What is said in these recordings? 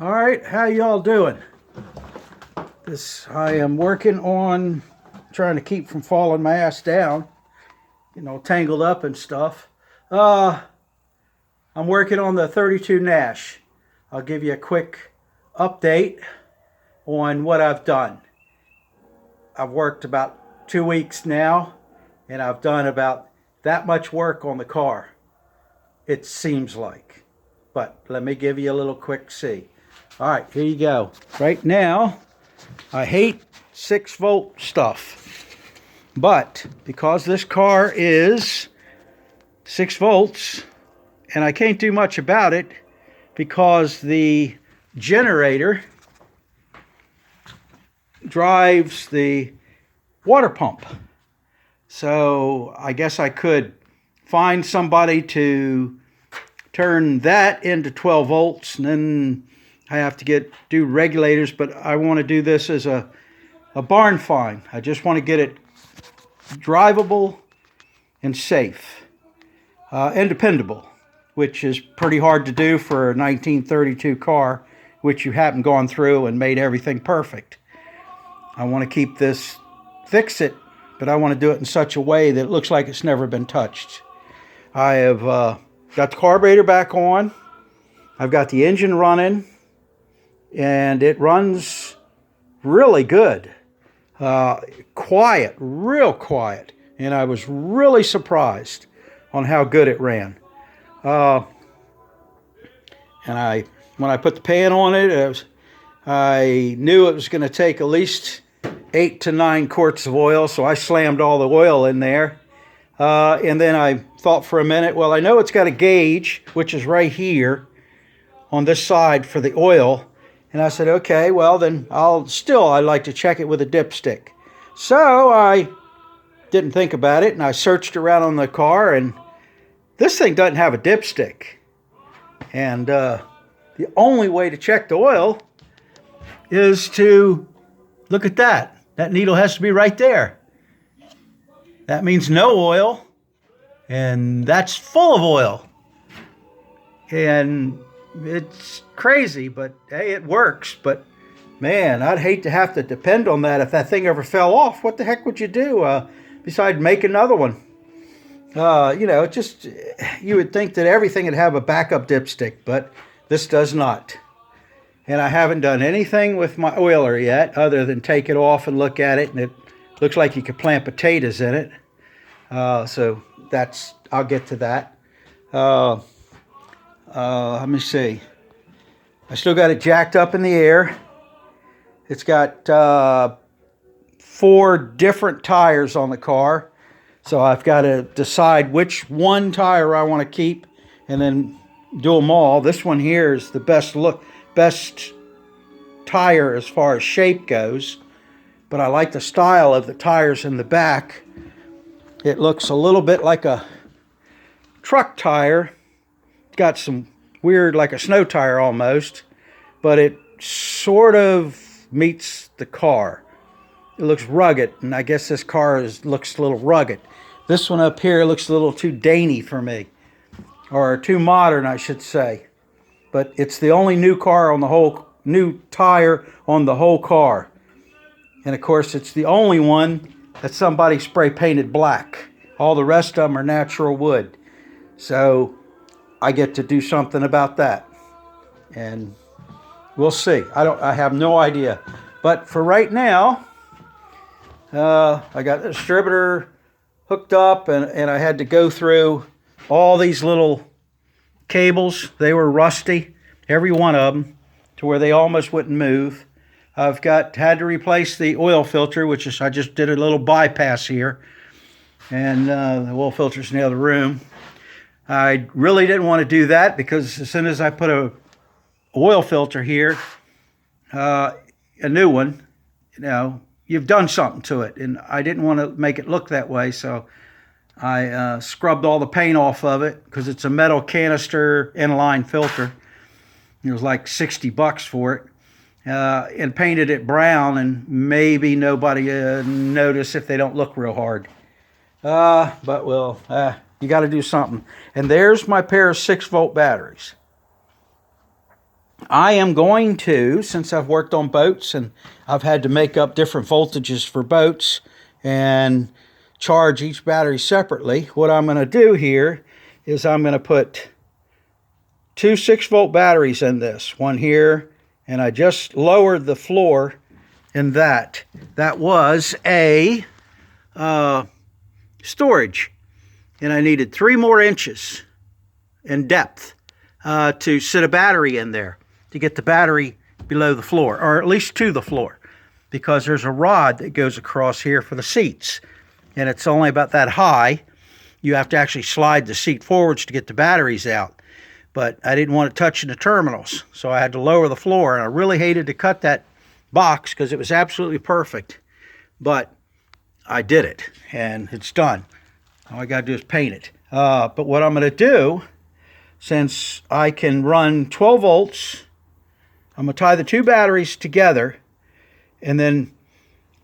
All right, how y'all doing? I am working on trying to keep from falling my ass down, tangled up and stuff. I'm working on the 32 Nash. I'll give you a quick update on what I've done. I've worked about 2 weeks now, and I've done about that much work on the car, it seems like. But let me give you a little quick see. All right, here you go. Right now, I hate 6-volt stuff. But because this car is 6 volts, and I can't do much about it because the generator drives the water pump. So I guess I could find somebody to turn that into 12 volts, and then I have to do regulators, but I want to do this as a barn find. I just want to get it drivable and safe and dependable, which is pretty hard to do for a 1932 car, which you haven't gone through and made everything perfect. I want to fix it, but I want to do it in such a way that it looks like it's never been touched. I have got the carburetor back on. I've got the engine running, and it runs really good. Quiet, real quiet. And I was really surprised on how good it ran. And when I put the pan on it, I knew it was going to take at least 8 to 9 quarts of oil, so I slammed all the oil in there. And then I thought for a minute, well, I know it's got a gauge, which is right here on this side for the oil. And I said, okay, well, then I'd like to check it with a dipstick. So I didn't think about it, and I searched around on the car, and this thing doesn't have a dipstick. And the only way to check the oil is to look at that. That needle has to be right there. That means no oil, and that's full of oil. And it's crazy, but hey, it works. But man, I'd hate to have to depend on that. If that thing ever fell off, what the heck would you do besides make another one? You would think that everything would have a backup dipstick, but this does not. And I haven't done anything with my oiler yet other than take it off and look at it, and it looks like you could plant potatoes in it. So I'll get to that. Let me see. I still got it jacked up in the air. It's got 4 different tires on the car. So I've got to decide which one tire I want to keep and then do them all. This one here is the best tire as far as shape goes. But I like the style of the tires in the back. It looks a little bit like a truck tire. It's got some weird, like a snow tire almost, but it sort of meets the car. It looks rugged, and I guess this car looks a little rugged. This one up here looks a little too dainty for me, or too modern, I should say. But it's the only new tire on the whole car. And of course, it's the only one that somebody spray painted black. All the rest of them are natural wood. So I get to do something about that. And we'll see. I have no idea. But for right now, I got the distributor hooked up, and I had to go through all these little cables. They were rusty, every one of them, to where they almost wouldn't move. I've had to replace the oil filter, I just did a little bypass here. And the oil filter's in the other room. I really didn't want to do that because as soon as I put a oil filter here, a new one, you've done something to it. And I didn't want to make it look that way, so I scrubbed all the paint off of it because it's a metal canister inline filter. It was like $60 for it. And painted it brown, and maybe nobody notice if they don't look real hard. But you got to do something. And there's my pair of 6-volt batteries. I am going to, since I've worked on boats and I've had to make up different voltages for boats and charge each battery separately, what I'm going to do here is I'm going to put two 6-volt batteries in this, one here, and I just lowered the floor in that. That was a storage, and I needed 3 more inches in depth to sit a battery in there, to get the battery below the floor, or at least to the floor, because there's a rod that goes across here for the seats, and it's only about that high. You have to actually slide the seat forwards to get the batteries out, but I didn't want it touching the terminals, so I had to lower the floor, and I really hated to cut that box because it was absolutely perfect, but I did it, and it's done. All I got to do is paint it. But what I'm going to do, since I can run 12 volts, I'm going to tie the 2 batteries together and then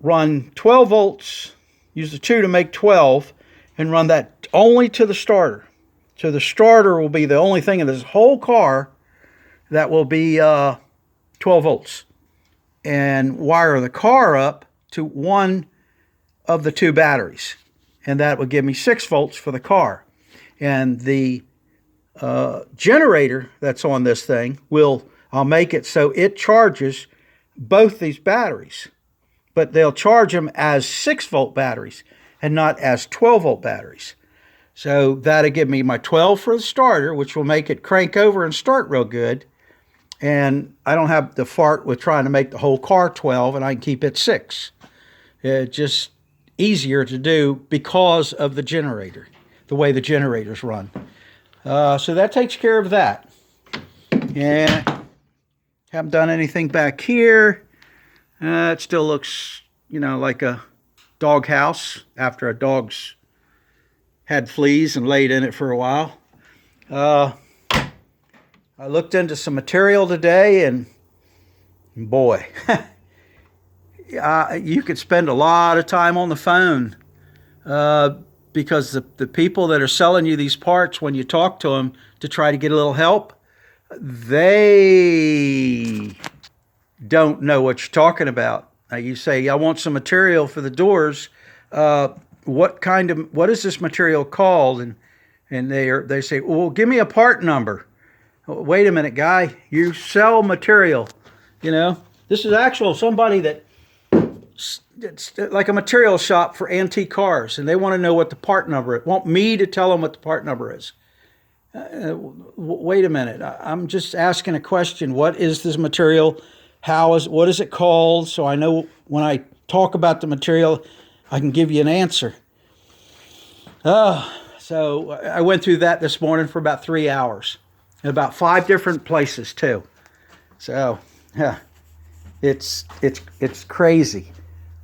run 12 volts, use the 2 to make 12, and run that only to the starter. So the starter will be the only thing in this whole car that will be 12 volts. And wire the car up to one of the 2 batteries. And that will give me 6 volts for the car. And the generator that's on this thing I'll make it so it charges both these batteries, but they'll charge them as 6-volt batteries and not as 12-volt batteries. So that'll give me my 12 for the starter, which will make it crank over and start real good. And I don't have the fart with trying to make the whole car 12, and I can keep it 6. It's just easier to do because of the generator, the way the generators run. So that takes care of that. And haven't done anything back here. It still looks, like a dog house after a dog's had fleas and laid in it for a while. I looked into some material today, and boy, you could spend a lot of time on the phone because the people that are selling you these parts, when you talk to them to try to get a little help, they don't know what you're talking about. You say, I want some material for the doors. What is this material called? And they say, well, give me a part number. Wait a minute, guy. You sell material. This is somebody it's like a material shop for antique cars, and they want to know what the part number is. Want me to tell them what the part number is. Wait a minute. I'm just asking a question. What is this material? What is it called? So I know when I talk about the material, I can give you an answer. So I went through that this morning for about 3 hours, in about 5 different places too. So yeah, it's crazy,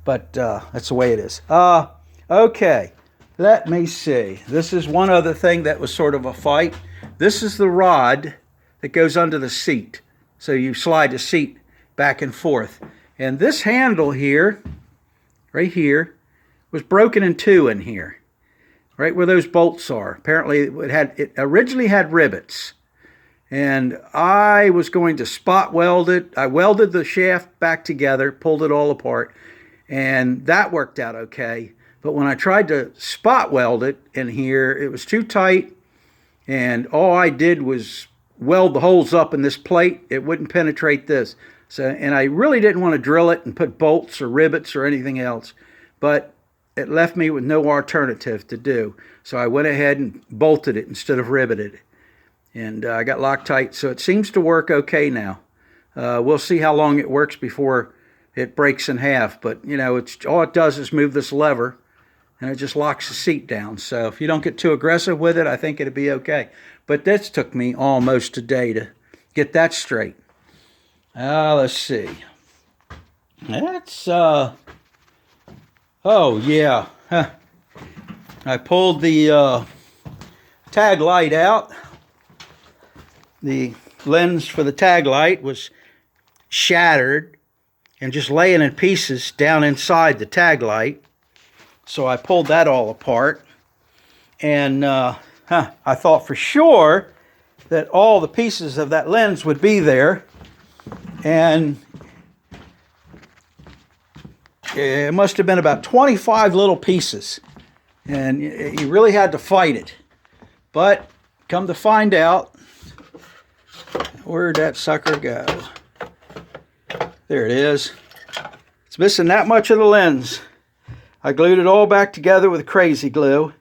but that's the way it is. Okay, let me see. This is one other thing that was sort of a fight. This is the rod that goes under the seat, so you slide the seat back and forth. And this handle here, right here, was broken in 2 in here, right where those bolts are. Apparently it originally had rivets, and I was going to spot weld it. I welded the shaft back together, pulled it all apart, and that worked out okay. But when I tried to spot weld it in here, it was too tight, and all I did was weld the holes up in this plate. It wouldn't penetrate this. And I really didn't want to drill it and put bolts or rivets or anything else, but it left me with no alternative to do. So I went ahead and bolted it instead of riveted it. And I got Loctite, so it seems to work okay now. We'll see how long it works before it breaks in half. But, it's all it does is move this lever, and it just locks the seat down. So if you don't get too aggressive with it, I think it'll be okay. But this took me almost a day to get that straight. Let's see. That's, oh yeah. I pulled the tag light out. The lens for the tag light was shattered and just laying in pieces down inside the tag light. So I pulled that all apart. And I thought for sure that all the pieces of that lens would be there. And it must have been about 25 little pieces. And you really had to fight it. But come to find out, where'd that sucker go? There it is. It's missing that much of the lens. I glued it all back together with crazy glue.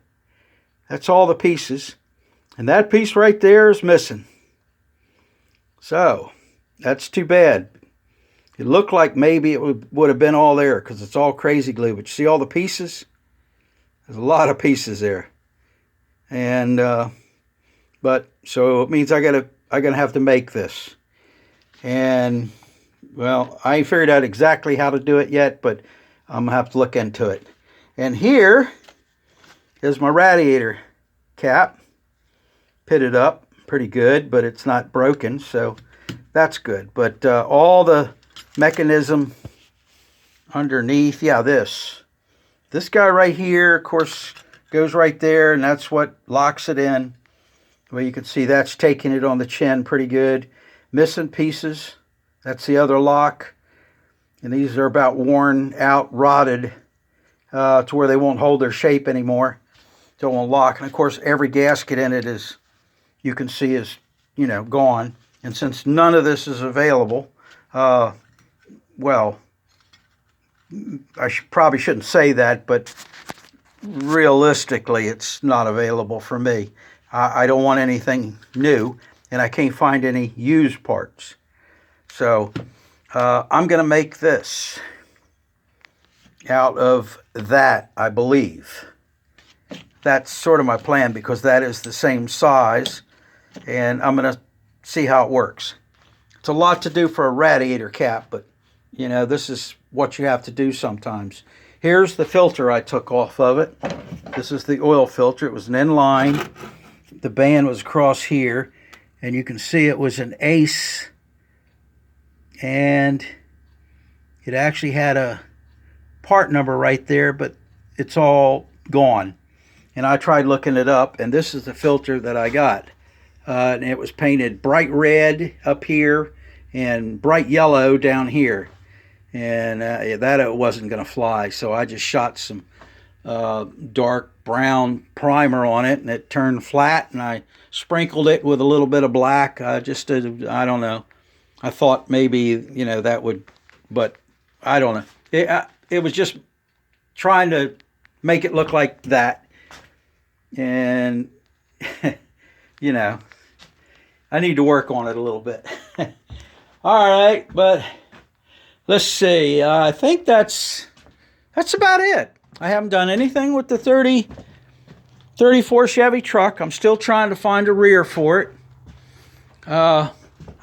That's all the pieces. And that piece right there is missing. So, that's too bad. It looked like maybe it would have been all there because it's all crazy glue. But you see all the pieces? There's a lot of pieces there. And, but, so it means I'm gonna have to make this. And, well, I ain't figured out exactly how to do it yet, but I'm gonna have to look into it. And here is my radiator cap. Pitted up pretty good, but it's not broken, so that's good. But all the mechanism underneath, yeah, this guy right here, of course, goes right there, and that's what locks it in. Well, you can see that's taking it on the chin pretty good. Missing pieces, that's the other lock. And these are about worn out, rotted, to where they won't hold their shape anymore. So it won't lock. And of course, every gasket in it is, you can see, is, you know, gone. And since none of this is available, well, I probably shouldn't say that, but realistically, it's not available for me. I don't want anything new, and I can't find any used parts. So I'm going to make this out of that, I believe. That's sort of my plan because that is the same size, and I'm going to see how it works. It's a lot to do for a radiator cap, but, you know, this is what you have to do sometimes. Here's the filter I took off of it. This is the oil filter. It was an inline. The band was across here, and you can see it was an Ace, and it actually had a part number right there, but it's all gone. And I tried looking it up, and this is the filter that I got. And it was painted bright red up here and bright yellow down here. And that it wasn't going to fly, so I just shot some dark brown primer on it, and it turned flat, and I sprinkled it with a little bit of black. I don't know. I thought maybe, you know, that would, but I don't know. It was just trying to make it look like that. And, you know, I need to work on it a little bit. All right, but let's see. I think that's about it. I haven't done anything with the 34 Chevy truck. I'm still trying to find a rear for it. I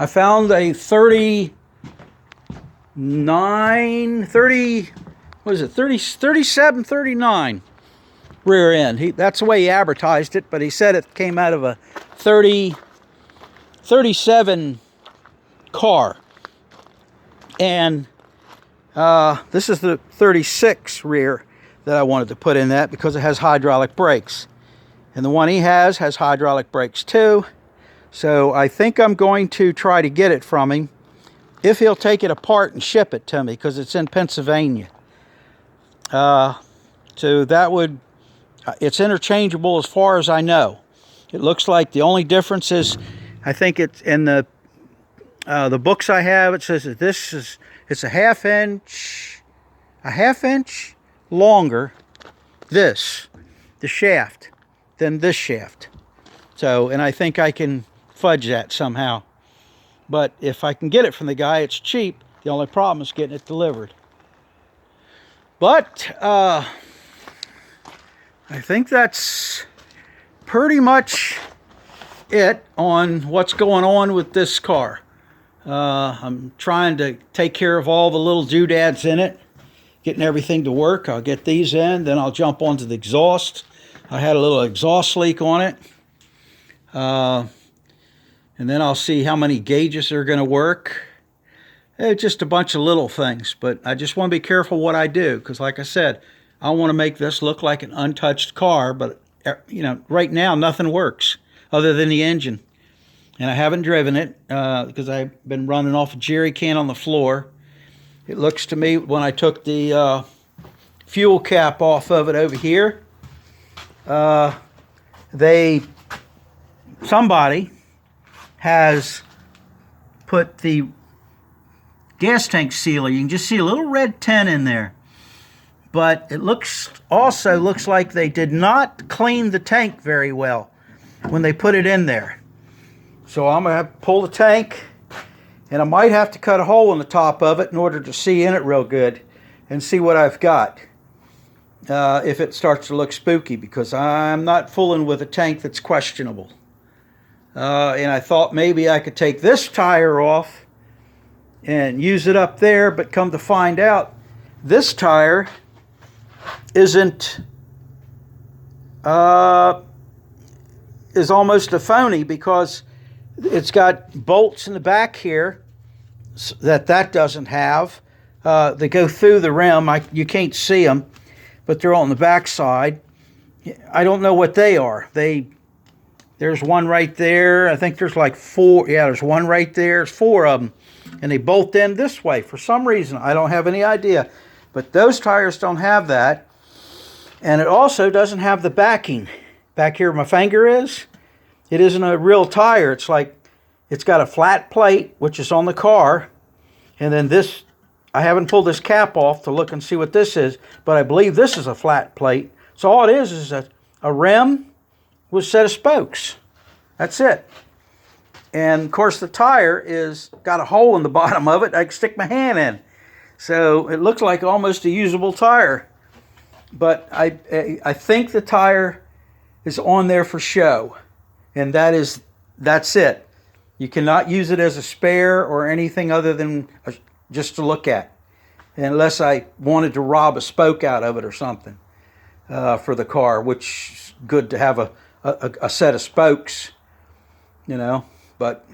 found a 37, 39 rear end. That's the way he advertised it, but he said it came out of a 37 car. And this is the 36 rear that I wanted to put in that because it has hydraulic brakes. And the one he has hydraulic brakes too. So I think I'm going to try to get it from him if he'll take it apart and ship it to me because it's in Pennsylvania. So that would, it's interchangeable as far as I know. It looks like the only difference is, I think it's in the books I have, it says that it's a half inch longer, the shaft, than this shaft. So, and I think I can fudge that somehow. But if I can get it from the guy, it's cheap. The only problem is getting it delivered. But I think that's pretty much it on what's going on with this car. I'm trying to take care of all the little doodads in it, getting everything to work. I'll get these in, then I'll jump onto the exhaust. I had a little exhaust leak on it. And then I'll see how many gauges are going to work. It's just a bunch of little things, but I just want to be careful what I do because, like I said, I want to make this look like an untouched car, but, you know, right now nothing works other than the engine. and I haven't driven it because I've been running off a jerry can on the floor. It looks to me, when I took the fuel cap off of it over here, somebody has put the gas tank sealer. You can just see a little red tint in there. But it also looks like they did not clean the tank very well when they put it in there. So I'm going to have to pull the tank, and I might have to cut a hole in the top of it in order to see in it real good and see what I've got. If it starts to look spooky, because I'm not fooling with a tank that's questionable. And I thought maybe I could take this tire off and use it up there, but come to find out, this tire is almost a phony, because it's got bolts in the back here that doesn't have. They go through the rim. You can't see them, but they're on the back side. I don't know what they are. There's one right there. I think there's like 4. Yeah, there's one right there. There's 4 of them, and they bolt in this way for some reason. I don't have any idea, but those tires don't have that. And it also doesn't have the backing. Back here where my finger is, it isn't a real tire. It's like, it's got a flat plate, which is on the car. And then this, I haven't pulled this cap off to look and see what this is, but I believe this is a flat plate. So all it is a rim with a set of spokes. That's it. And of course the tire is got a hole in the bottom of it I can stick my hand in. So it looks like almost a usable tire. But I think the tire is on there for show, and that's it. You cannot use it as a spare or anything other than just to look at, unless I wanted to rob a spoke out of it or something for the car, which is good to have a set of spokes, you know. But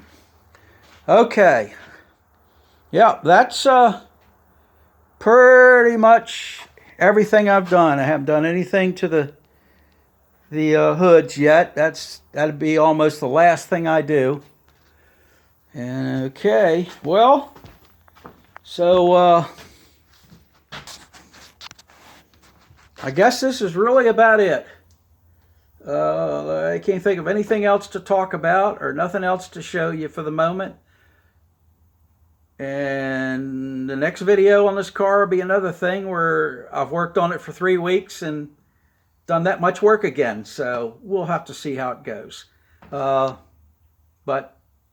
okay, yeah, that's pretty much everything I've done. I haven't done anything to the hoods yet. That'd be almost the last thing I do. And okay, well, so I guess this is really about it. I can't think of anything else to talk about or nothing else to show you for the moment. And the next video on this car will be another thing where I've worked on it for 3 weeks and done that much work again. So we'll have to see how it goes. But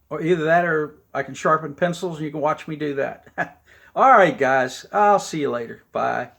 or either that or I can sharpen pencils and you can watch me do that. All right, guys. I'll see you later. Bye.